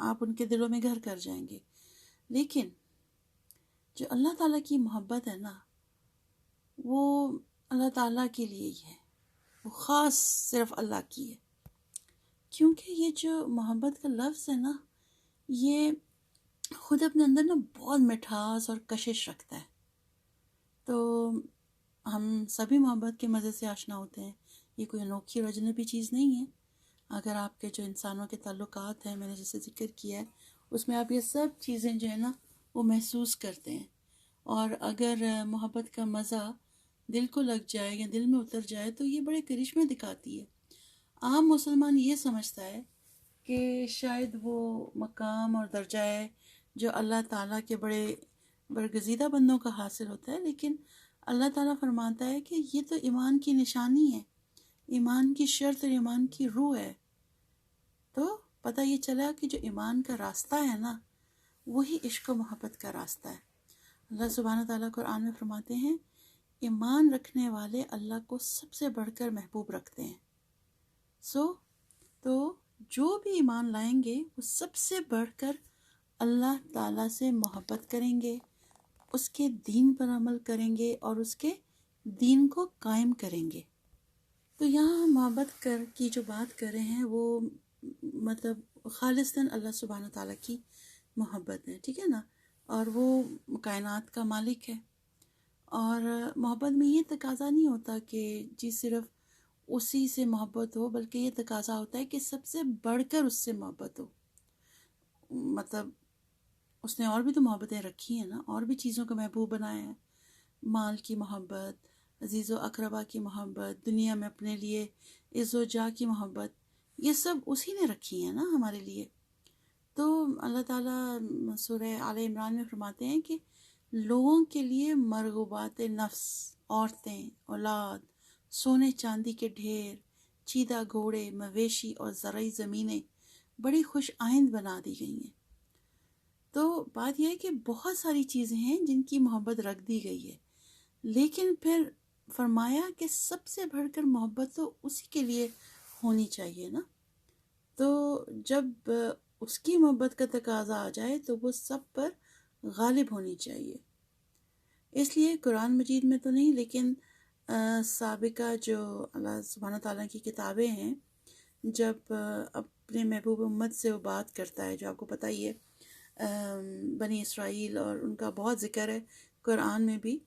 آپ ان کے دلوں میں گھر کر جائیں گے. لیکن جو اللہ تعالیٰ کی محبت ہے نا، وہ اللہ تعالیٰ کے لیے ہی ہے، وہ خاص صرف اللہ کی ہے. کیونکہ یہ جو محبت کا لفظ ہے نا، یہ خود اپنے اندر نا بہت مٹھاس اور کشش رکھتا ہے. تو ہم سبھی محبت کے مزے سے آشنا ہوتے ہیں، یہ کوئی انوکھی اور اجنبی چیز نہیں ہے. اگر آپ کے جو انسانوں کے تعلقات ہیں، میں نے جیسے ذکر کیا ہے، اس میں آپ یہ سب چیزیں جو ہے نا وہ محسوس کرتے ہیں. اور اگر محبت کا مزہ دل کو لگ جائے یا دل میں اتر جائے تو یہ بڑے کرشمے دکھاتی ہے. عام مسلمان یہ سمجھتا ہے کہ شاید وہ مقام اور درجہ ہے جو اللہ تعالیٰ کے بڑے برگزیدہ بندوں کا حاصل ہوتا ہے، لیکن اللہ تعالیٰ فرماتا ہے کہ یہ تو ایمان کی نشانی ہے، ایمان کی شرط اور ایمان کی روح ہے. تو پتہ یہ چلا کہ جو ایمان کا راستہ ہے نا، وہی عشق و محبت کا راستہ ہے. اللہ سبحانہ تعالیٰ قرآن میں فرماتے ہیں، ایمان رکھنے والے اللہ کو سب سے بڑھ کر محبوب رکھتے ہیں. تو جو بھی ایمان لائیں گے وہ سب سے بڑھ کر اللہ تعالیٰ سے محبت کریں گے، اس کے دین پر عمل کریں گے اور اس کے دین کو قائم کریں گے. تو یہاں ہم محبت کی جو بات کر رہے ہیں وہ مطلب خالصاً اللہ سبحانہ تعالیٰ کی محبت ہے، ٹھیک ہے نا، اور وہ کائنات کا مالک ہے. اور محبت میں یہ تقاضا نہیں ہوتا کہ جی صرف اسی سے محبت ہو، بلکہ یہ تقاضا ہوتا ہے کہ سب سے بڑھ کر اس سے محبت ہو. مطلب اس نے اور بھی تو محبتیں رکھی ہیں نا، اور بھی چیزوں کو محبوب بنایا ہے. مال کی محبت، عزیز و اقربا کی محبت، دنیا میں اپنے لیے عز و جاہ کی محبت، یہ سب اسی نے رکھی ہیں نا ہمارے لیے. تو اللہ تعالیٰ سورہ آل عمران میں فرماتے ہیں کہ لوگوں کے لیے مرغوبات نفس، عورتیں، اولاد، سونے چاندی کے ڈھیر، چیدہ گھوڑے، مویشی اور زرعی زمینیں بڑی خوش آئند بنا دی گئی ہیں. تو بات یہ ہے کہ بہت ساری چیزیں ہیں جن کی محبت رکھ دی گئی ہے، لیکن پھر فرمایا کہ سب سے بڑھ کر محبت تو اسی کے لیے ہونی چاہیے نا. تو جب اس کی محبت کا تقاضا آ جائے تو وہ سب پر غالب ہونی چاہیے. اس لیے قرآن مجید میں تو نہیں، لیکن سابقہ جو اللہ سبحانہ تعالیٰ کی کتابیں ہیں، جب اپنے محبوب امت سے وہ بات کرتا ہے، جو آپ کو پتہ ہی ہے بنی اسرائیل اور ان کا بہت ذکر ہے قرآن میں بھی،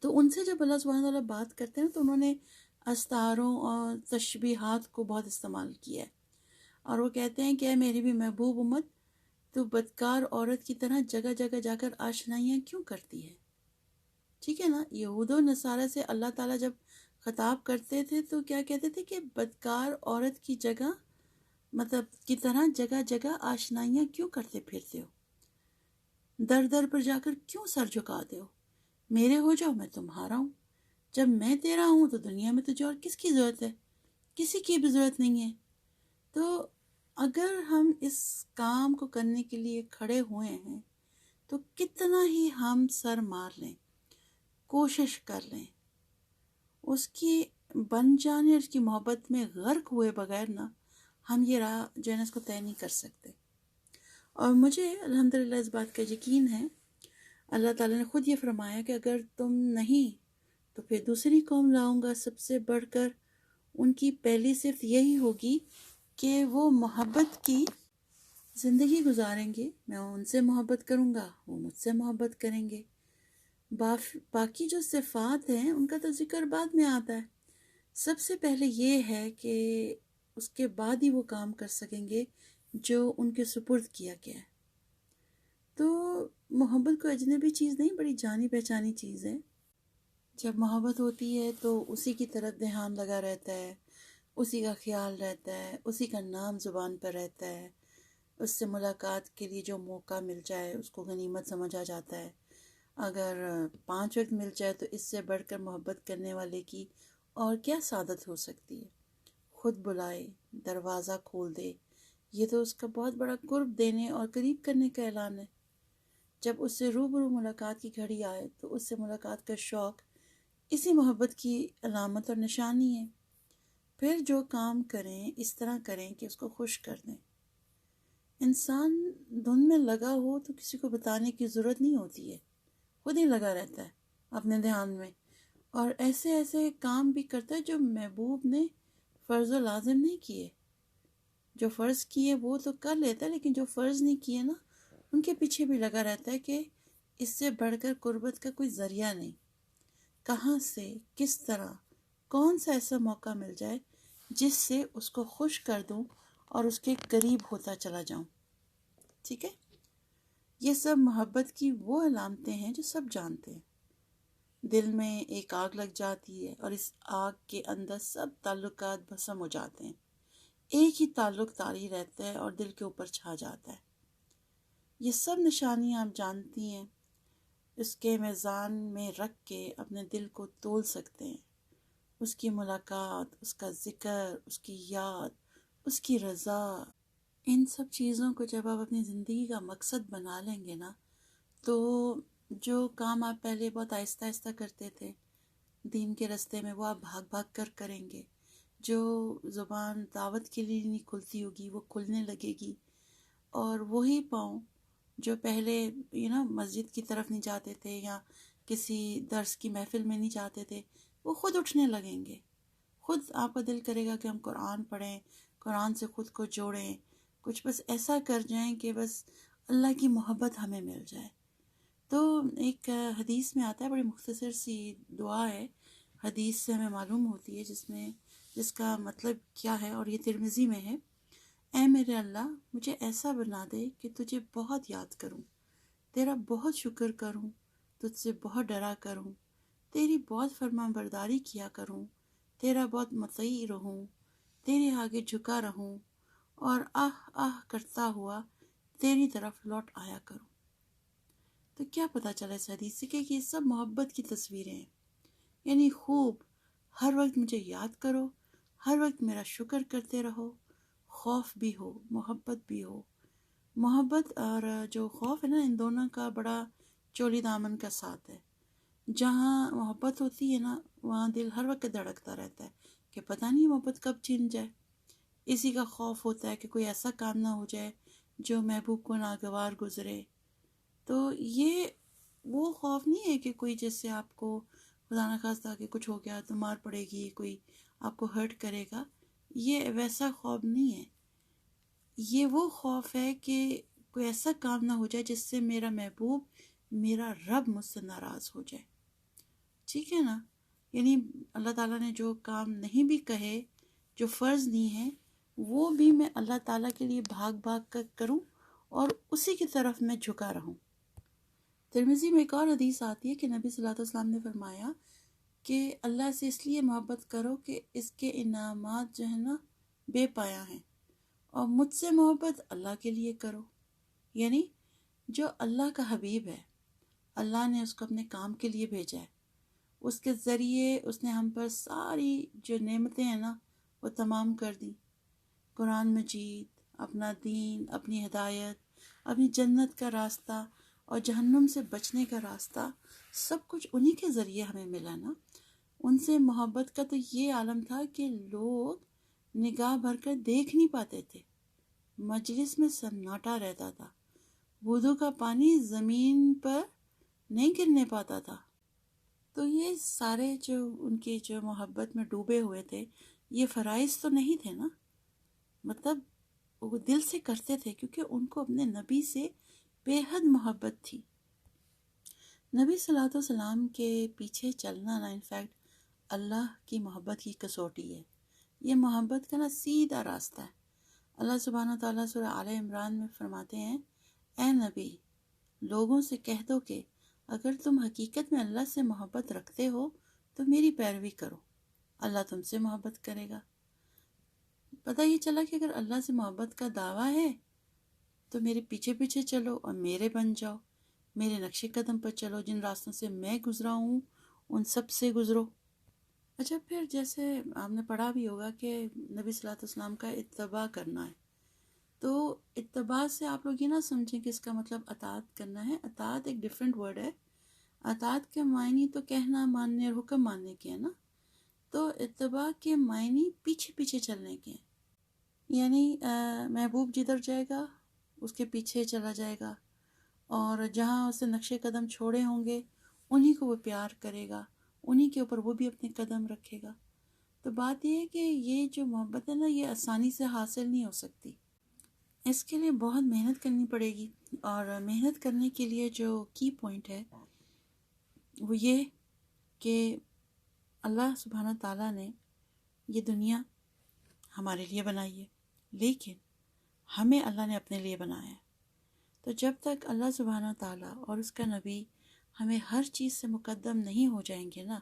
تو ان سے جب اللہ سبحانہ تعالیٰ بات کرتے ہیں تو انہوں نے استعاروں اور تشبیہات کو بہت استعمال کیا ہے. اور وہ کہتے ہیں کہ اے میری بھی محبوب امت، تو بدکار عورت کی طرح جگہ جگہ جا کر آشنائیاں کیوں کرتی ہے. ٹھیک ہے نا، یہود و نصارہ سے اللہ تعالیٰ جب خطاب کرتے تھے تو کیا کہتے تھے کہ بدکار عورت کی جگہ مطلب کی طرح جگہ جگہ آشنائیاں کیوں کرتے پھرتے ہو، در در پر جا کر کیوں سر جھکاتے ہو، میرے ہو جاؤ میں تمہارا ہوں، جب میں تیرا ہوں تو دنیا میں تجھے اور کس کی ضرورت ہے، کسی کی بھی ضرورت نہیں ہے. تو اگر ہم اس کام کو کرنے کے لیے کھڑے ہوئے ہیں تو کتنا ہی ہم سر مار لیں، کوشش کر لیں، اس کی بن جانے اور اس کی محبت میں غرق ہوئے بغیر نا ہم یہ راہ جو ہے نا اس کو طے نہیں کر سکتے. اور مجھے الحمدللہ اس بات کا یقین ہے، اللہ تعالیٰ نے خود یہ فرمایا کہ اگر تم نہیں تو پھر دوسری قوم لاؤں گا سب سے بڑھ کر. ان کی پہلی صفت یہی ہوگی کہ وہ محبت کی زندگی گزاریں گے، میں ان سے محبت کروں گا، وہ مجھ سے محبت کریں گے. باقی جو صفات ہیں ان کا تو ذکر بعد میں آتا ہے. سب سے پہلے یہ ہے کہ اس کے بعد ہی وہ کام کر سکیں گے جو ان کے سپرد کیا گیا ہے. تو محبت کو اجنبی چیز نہیں، بڑی جانی پہچانی چیز ہے. جب محبت ہوتی ہے تو اسی کی طرف دھیان لگا رہتا ہے، اسی کا خیال رہتا ہے، اسی کا نام زبان پر رہتا ہے. اس سے ملاقات کے لیے جو موقع مل جائے اس کو غنیمت سمجھا جاتا ہے. اگر 5 وقت مل جائے تو اس سے بڑھ کر محبت کرنے والے کی اور کیا سعادت ہو سکتی ہے. خود بلائے، دروازہ کھول دے، یہ تو اس کا بہت بڑا قرب دینے اور قریب کرنے کا اعلان ہے. جب اس سے روبرو ملاقات کی گھڑی آئے تو اس سے ملاقات کا شوق اسی محبت کی علامت اور نشانی ہے. پھر جو کام کریں اس طرح کریں کہ اس کو خوش کر دیں. انسان دھن میں لگا ہو تو کسی کو بتانے کی ضرورت نہیں ہوتی ہے، خود ہی لگا رہتا ہے اپنے دھیان میں، اور ایسے ایسے کام بھی کرتا ہے جو محبوب نے فرض و لازم نہیں کیے۔ جو فرض کیے وہ تو کر لیتا ہے، لیکن جو فرض نہیں کیے نا ان کے پیچھے بھی لگا رہتا ہے کہ اس سے بڑھ کر قربت کا کوئی ذریعہ نہیں، کہاں سے کس طرح کون سا ایسا موقع مل جائے جس سے اس کو خوش کر دوں اور اس کے قریب ہوتا چلا جاؤں۔ ٹھیک ہے، یہ سب محبت کی وہ علامتیں ہیں جو سب جانتے ہیں۔ دل میں ایک آگ لگ جاتی ہے اور اس آگ کے اندر سب تعلقات بھسم ہو جاتے ہیں، ایک ہی تعلق طاری رہتا ہے اور دل کے اوپر چھا جاتا ہے۔ یہ سب نشانیاں آپ جانتی ہیں، اس کے میزان میں رکھ کے اپنے دل کو تول سکتے ہیں۔ اس کی ملاقات، اس کا ذکر، اس کی یاد، اس کی رضا، ان سب چیزوں کو جب آپ اپنی زندگی کا مقصد بنا لیں گے نا، تو جو کام آپ پہلے بہت آہستہ آہستہ کرتے تھے دین کے رستے میں، وہ آپ بھاگ بھاگ کر کریں گے۔ جو زبان دعوت کے لیے نہیں کھلتی ہوگی وہ کھلنے لگے گی، اور وہی پاؤں جو پہلے مسجد کی طرف نہیں جاتے تھے یا کسی درس کی محفل میں نہیں جاتے تھے، وہ خود اٹھنے لگیں گے۔ خود آپ کا دل کرے گا کہ ہم قرآن پڑھیں، قرآن سے خود کو جوڑیں، کچھ بس ایسا کر جائیں کہ بس اللہ کی محبت ہمیں مل جائے۔ تو ایک حدیث میں آتا ہے، بڑی مختصر سی دعا ہے، حدیث سے ہمیں معلوم ہوتی ہے، جس کا مطلب کیا ہے، اور یہ ترمذی میں ہے: اے میرے اللہ، مجھے ایسا بنا دے کہ تجھے بہت یاد کروں، تیرا بہت شکر کروں، تجھ سے بہت ڈرا کروں، تیری بہت فرما برداری کیا کروں، تیرا بہت مطیع رہوں، تیرے آگے جھکا رہوں، اور آہ آہ کرتا ہوا تیری طرف لوٹ آیا کروں۔ تو کیا پتہ چلا اس حدیث سے کہ یہ سب محبت کی تصویریں ہیں، یعنی خوب ہر وقت مجھے یاد کرو، ہر وقت میرا شکر کرتے رہو، خوف بھی ہو محبت بھی ہو۔ محبت اور جو خوف ہے نا، ان دونوں کا بڑا چولی دامن کا ساتھ ہے۔ جہاں محبت ہوتی ہے نا، وہاں دل ہر وقت دھڑکتا رہتا ہے کہ پتہ نہیں محبت کب چھن جائے۔ اسی کا خوف ہوتا ہے کہ کوئی ایسا کام نہ ہو جائے جو محبوب کو ناگوار گزرے۔ تو یہ وہ خوف نہیں ہے کہ کوئی جیسے آپ کو خدا نخواستہ کہ کچھ ہو گیا تو مار پڑے گی، کوئی آپ کو ہرٹ کرے گا، یہ ویسا خوف نہیں ہے۔ یہ وہ خوف ہے کہ کوئی ایسا کام نہ ہو جائے جس سے میرا محبوب، میرا رب مجھ سے ناراض ہو جائے۔ ٹھیک ہے نا، یعنی اللہ تعالیٰ نے جو کام نہیں بھی کہے، جو فرض نہیں ہے، وہ بھی میں اللہ تعالیٰ کے لیے بھاگ بھاگ کر کروں اور اسی کی طرف میں جھکا رہوں۔ ترمذی میں ایک اور حدیث آتی ہے کہ نبی صلی اللہ علیہ وسلم نے فرمایا کہ اللہ سے اس لیے محبت کرو کہ اس کے انعامات جو ہے نا بے پایا ہیں، اور مجھ سے محبت اللہ کے لیے کرو۔ یعنی جو اللہ کا حبیب ہے، اللہ نے اس کو اپنے کام کے لیے بھیجا ہے، اس کے ذریعے اس نے ہم پر ساری جو نعمتیں ہیں نا وہ تمام کر دیں۔ قرآن مجید، اپنا دین، اپنی ہدایت، اپنی جنت کا راستہ اور جہنم سے بچنے کا راستہ، سب کچھ انہی کے ذریعے ہمیں ملا نا۔ ان سے محبت کا تو یہ عالم تھا کہ لوگ نگاہ بھر کر دیکھ نہیں پاتے تھے، مجلس میں سناٹا رہتا تھا، وضو کا پانی زمین پر نہیں گرنے پاتا تھا۔ تو یہ سارے جو ان کی جو محبت میں ڈوبے ہوئے تھے، یہ فرائض تو نہیں تھے نا، مطلب وہ دل سے کرتے تھے کیونکہ ان کو اپنے نبی سے بے حد محبت تھی۔ نبی صلی اللہ علیہ وسلم کے پیچھے چلنا نا انفیکٹ اللہ کی محبت کی کسوٹی ہے۔ یہ محبت کا نا سیدھا راستہ ہے۔ اللہ سبحانہ وتعالیٰ سورہ آل عمران میں فرماتے ہیں: اے نبی، لوگوں سے کہہ دو کہ اگر تم حقیقت میں اللہ سے محبت رکھتے ہو تو میری پیروی کرو، اللہ تم سے محبت کرے گا۔ پتہ یہ چلا کہ اگر اللہ سے محبت کا دعویٰ ہے تو میرے پیچھے پیچھے چلو اور میرے بن جاؤ، میرے نقش قدم پر چلو، جن راستوں سے میں گزرا ہوں ان سب سے گزرو۔ اچھا، پھر جیسے آپ نے پڑھا بھی ہوگا کہ نبی صلی اللہ علیہ وسلم کا اتباع کرنا ہے، تو اتباع سے آپ لوگ یہ نہ سمجھیں کہ اس کا مطلب اطاعت کرنا ہے۔ اطاعت ایک ڈیفرنٹ ورڈ ہے۔ اطاعت کے معنی تو کہنا، ماننے اور حکم ماننے کے ہیں نا، تو اتباع کے معنی پیچھے پیچھے چلنے کے ہیں۔ یعنی محبوب جدھر جائے گا اس کے پیچھے چلا جائے گا، اور جہاں اسے نقش قدم چھوڑے ہوں گے انہی کو وہ پیار کرے گا، انہی کے اوپر وہ بھی اپنے قدم رکھے گا۔ تو بات یہ ہے کہ یہ جو محبت ہے نا، یہ آسانی سے حاصل نہیں ہو سکتی، اس کے لیے بہت محنت کرنی پڑے گی۔ اور محنت کرنے کے لیے جو کی پوائنٹ ہے وہ یہ کہ اللہ سبحانہ تعالیٰ نے یہ دنیا ہمارے لیے بنائی ہے، لیکن ہمیں اللہ نے اپنے لیے بنایا ہے۔ تو جب تک اللہ سبحانہ تعالیٰ اور اس کا نبی ہمیں ہر چیز سے مقدم نہیں ہو جائیں گے نا،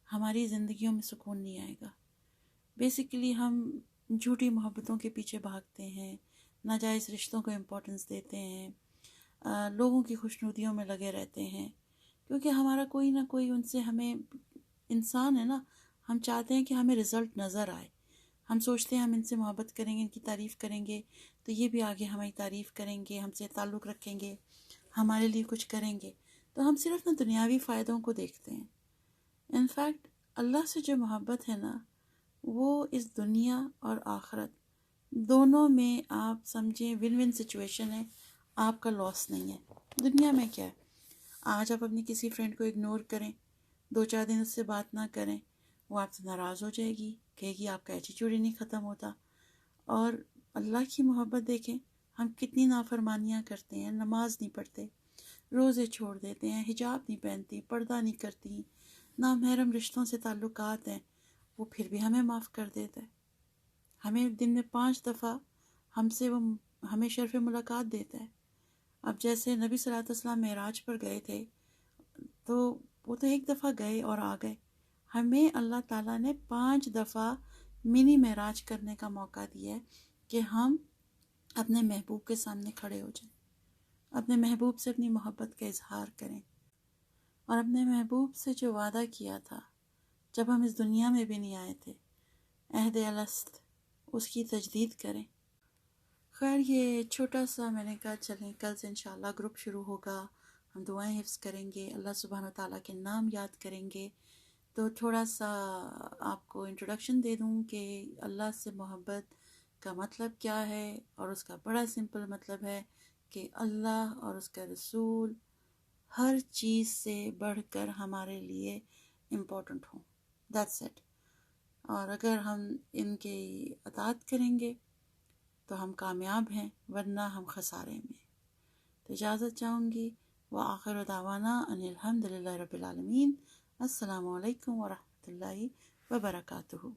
ہماری زندگیوں میں سکون نہیں آئے گا۔ بیسیکلی ہم جھوٹی محبتوں کے پیچھے بھاگتے ہیں، ناجائز رشتوں کو امپورٹنس دیتے ہیں، لوگوں کی خوشنودیوں میں لگے رہتے ہیں، کیونکہ ہمارا کوئی نہ کوئی ان سے، ہمیں انسان ہے نا، ہم چاہتے ہیں کہ ہمیں رزلٹ نظر آئے۔ ہم سوچتے ہیں ہم ان سے محبت کریں گے، ان کی تعریف کریں گے تو یہ بھی آگے ہماری تعریف کریں گے، ہم سے تعلق رکھیں گے، ہمارے لیے کچھ کریں گے۔ تو ہم صرف نا دنیاوی فائدوں کو دیکھتے ہیں۔ انفیکٹ اللہ سے جو محبت ہے نا، وہ اس دنیا اور آخرت دونوں میں آپ سمجھیں ون ون سچویشن ہے، آپ کا لاس نہیں ہے۔ دنیا میں کیا ہے، آج آپ اپنی کسی فرینڈ کو اگنور کریں، 2-4 دن اس سے بات نہ کریں، وہ آپ سے ناراض ہو جائے گی، کہے گی آپ کا ایٹیٹیوڈ ہی نہیں ختم ہوتا۔ اور اللہ کی محبت دیکھیں، ہم کتنی نافرمانیاں کرتے ہیں، نماز نہیں پڑھتے، روزے چھوڑ دیتے ہیں، حجاب نہیں پہنتی، پردہ نہیں کرتی، نامحرم رشتوں سے تعلقات ہیں، وہ پھر بھی ہمیں معاف کر دیتا ہے۔ ہمیں دن میں 5 دفعہ ہم سے وہ ہمیں شرف ملاقات دیتا ہے۔ اب جیسے نبی صلی اللہ علیہ وسلم معراج پر گئے تھے، تو وہ تو ایک دفعہ گئے اور آ گئے، ہمیں اللہ تعالیٰ نے 5 دفعہ منی معراج کرنے کا موقع دیا ہے کہ ہم اپنے محبوب کے سامنے کھڑے ہو جائیں، اپنے محبوب سے اپنی محبت کا اظہار کریں، اور اپنے محبوب سے جو وعدہ کیا تھا جب ہم اس دنیا میں بھی نہیں آئے تھے، عہد الست، اس کی تجدید کریں۔ خیر، یہ چھوٹا سا میں نے کہا چلیں کل سے انشاءاللہ گروپ شروع ہوگا، ہم دعائیں حفظ کریں گے، اللہ سبحانہ تعالیٰ کے نام یاد کریں گے۔ تو تھوڑا سا آپ کو انٹروڈکشن دے دوں کہ اللہ سے محبت کا مطلب کیا ہے، اور اس کا بڑا سمپل مطلب ہے کہ اللہ اور اس کا رسول ہر چیز سے بڑھ کر ہمارے لیے امپورٹنٹ ہوں، دیٹس اٹ۔ اور اگر ہم ان کی اطاعت کریں گے تو ہم کامیاب ہیں، ورنہ ہم خسارے میں۔ تو اجازت چاہوں گی، وآخر دعوانا ان الحمد للہ رب العالمین۔ السلام علیکم ورحمۃ اللہ وبرکاتہ۔